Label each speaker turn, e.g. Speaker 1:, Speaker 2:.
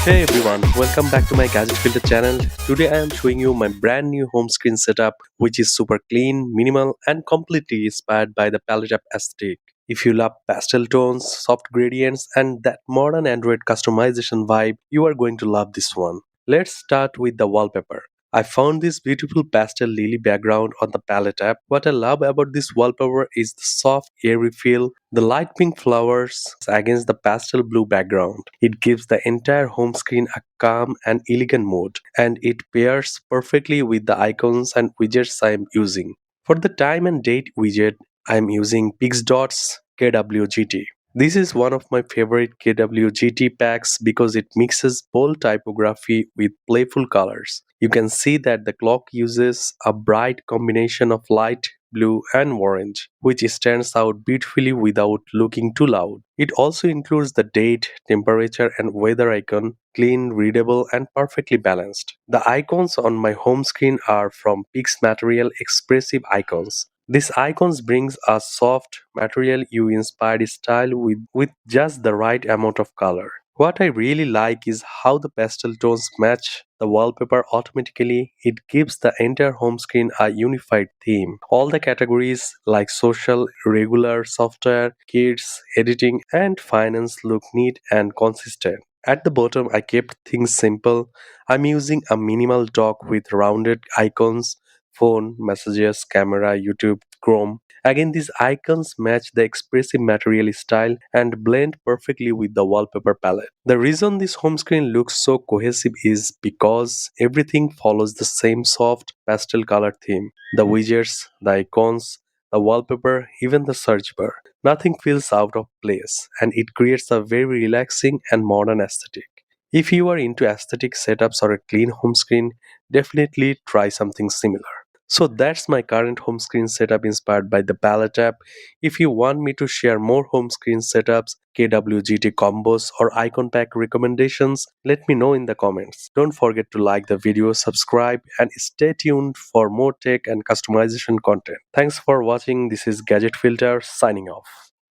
Speaker 1: Hey everyone, welcome back to my Gadget Filter channel. Today I am showing you my brand new home screen setup which is super clean, minimal and completely inspired by the palette app aesthetic. If you love pastel tones, soft gradients and that modern Android customization vibe, you are going to love this one. Let's start with the wallpaper. I found this beautiful pastel lily background on the palette app. What I love about this wallpaper is the soft, airy feel, the light pink flowers against the pastel blue background. It gives the entire home screen a calm and elegant mood, and it pairs perfectly with the icons and widgets I am using. For the time and date widget, I am using Pixdot's KWGT. This is one of my favorite KWGT packs because it mixes bold typography with playful colors. You can see that the clock uses a bright combination of light, blue, and orange, which stands out beautifully without looking too loud. It also includes the date, temperature, and weather icon, clean, readable, and perfectly balanced. The icons on my home screen are from Pix Material Expressive Icons. These icons brings a soft material you inspired style with just the right amount of color. What I really like is how the pastel tones match the wallpaper automatically. It gives the entire home screen a unified theme. All the categories like social, regular, software, kids, editing, and finance look neat and consistent. At the bottom, I kept things simple. I'm using a minimal dock with rounded icons, phone, messages, camera, YouTube, Chrome. Again, these icons match the expressive material style and blend perfectly with the wallpaper palette. The reason this home screen looks so cohesive is because everything follows the same soft pastel color theme. The widgets, the icons, the wallpaper, even the search bar. Nothing feels out of place and it creates a very relaxing and modern aesthetic. If you are into aesthetic setups or a clean home screen, definitely try something similar. So that's my current home screen setup inspired by the palette app. If you want me to share more home screen setups, KWGT combos or icon pack recommendations, let me know in the comments. Don't forget to like the video, subscribe and stay tuned for more tech and customization content. Thanks for watching. This is Gadget Filter signing off.